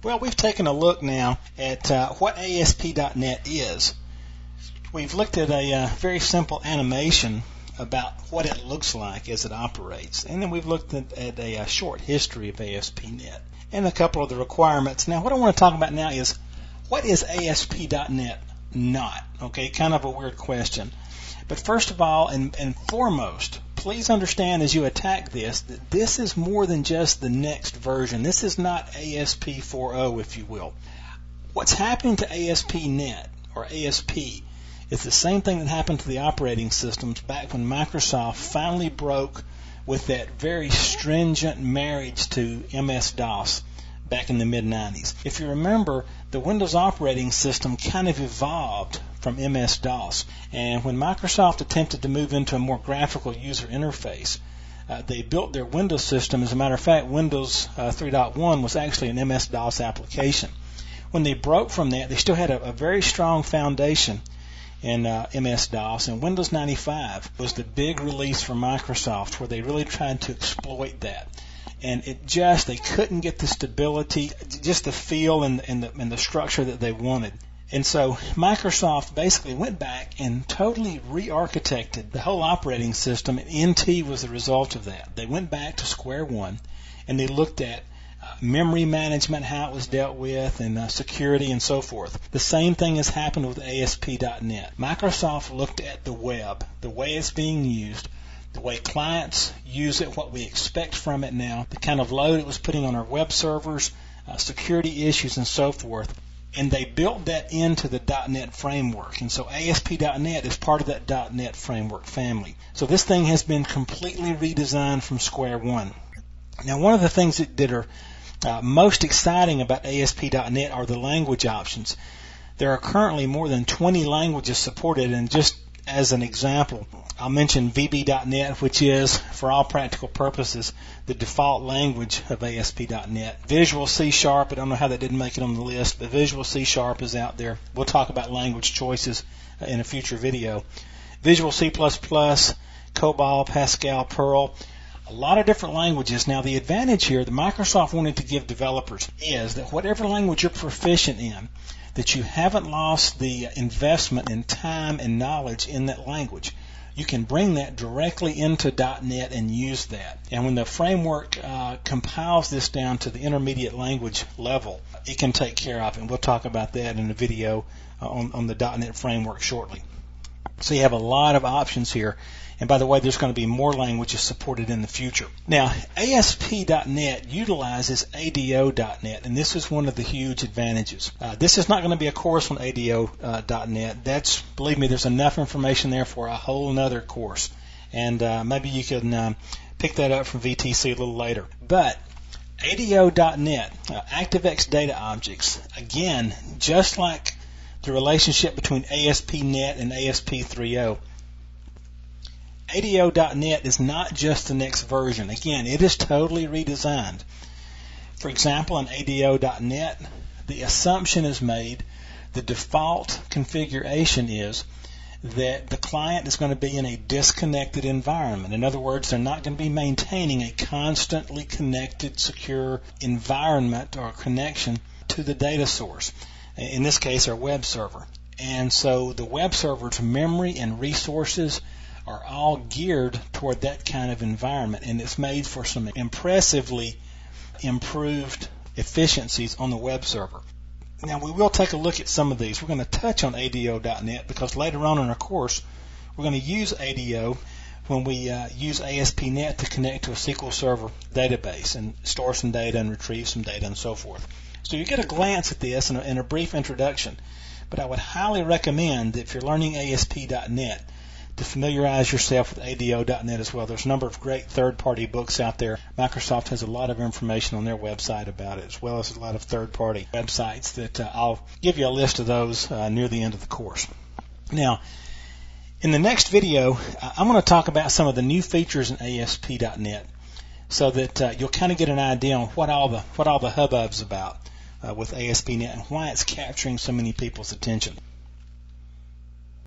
Well, we've taken a look now at what ASP.NET is. We've looked at a very simple animation about what it looks like as it operates, and then we've looked at a short history of ASP.NET and a couple of the requirements. Now, what I want to talk about now is what is ASP.NET not? Okay, kind of a weird question. But first of all and foremost, please understand as you attack this that this is more than just the next version. This is not ASP 4.0, if you will. What's happening to ASP.NET or ASP is the same thing that happened to the operating systems back when Microsoft finally broke with that very stringent marriage to MS-DOS back in the mid-90s. If you remember, the Windows operating system kind of evolved from MS-DOS, and when Microsoft attempted to move into a more graphical user interface, they built their Windows system. As a matter of fact, Windows 3.1 was actually an MS-DOS application. When they broke from that, they still had a very strong foundation in MS-DOS, and Windows 95 was the big release for Microsoft where they really tried to exploit that. And they couldn't get the stability, just the feel and the structure that they wanted. And so Microsoft basically went back and totally re-architected the whole operating system, and NT was the result of that. They went back to square one, and they looked at memory management, how it was dealt with, and security and so forth. The same thing has happened with ASP.NET. Microsoft looked at the web, the way it's being used, the way clients use it, what we expect from it now, the kind of load it was putting on our web servers, security issues and so forth, and they built that into the .NET framework. And so ASP.NET is part of that .NET framework family. So this thing has been completely redesigned from square one. Now, one of the things that are most exciting about ASP.NET are the language options. There are currently more than 20 languages supported, and just as an example, I'll mention VB.NET, which is, for all practical purposes, the default language of ASP.NET. Visual C#, I don't know how that didn't make it on the list, but Visual C# is out there. We'll talk about language choices in a future video. Visual C++, COBOL, Pascal, Perl, a lot of different languages. Now, the advantage here that Microsoft wanted to give developers is that whatever language you're proficient in, that you haven't lost the investment in time and knowledge in that language. You can bring that directly into .NET and use that. And when the framework compiles this down to the intermediate language level, it can take care of it. And we'll talk about that in a video on the .NET framework shortly. So you have a lot of options here. And by the way, there's going to be more languages supported in the future. Now, ASP.NET utilizes ADO.NET, and this is one of the huge advantages. This is not going to be a course on ADO.NET. Believe me, there's enough information there for a whole nother course. And maybe you can pick that up from VTC a little later. But ADO.NET, ActiveX data objects, again, just like the relationship between ASP.NET and ASP 3.0, ADO.NET is not just the next version. Again, it is totally redesigned. For example, in ADO.NET, the assumption is made, the default configuration is that the client is going to be in a disconnected environment. In other words, they're not going to be maintaining a constantly connected, secure environment or connection to the data source. In this case, our web server. And so the web server's memory and resources are all geared toward that kind of environment, and it's made for some impressively improved efficiencies on the web server. Now, we will take a look at some of these. We're going to touch on ADO.NET because later on in our course, we're going to use ADO when we use ASP.NET to connect to a SQL Server database and store some data and retrieve some data and so forth. So you get a glance at this in a brief introduction, but I would highly recommend that if you're learning ASP.NET, to familiarize yourself with ADO.NET as well. There's a number of great third-party books out there. Microsoft has a lot of information on their website about it, as well as a lot of third-party websites that I'll give you a list of those near the end of the course. Now, in the next video, I'm going to talk about some of the new features in ASP.NET so that you'll kind of get an idea on what all the hubbub's about with ASP.NET and why it's capturing so many people's attention.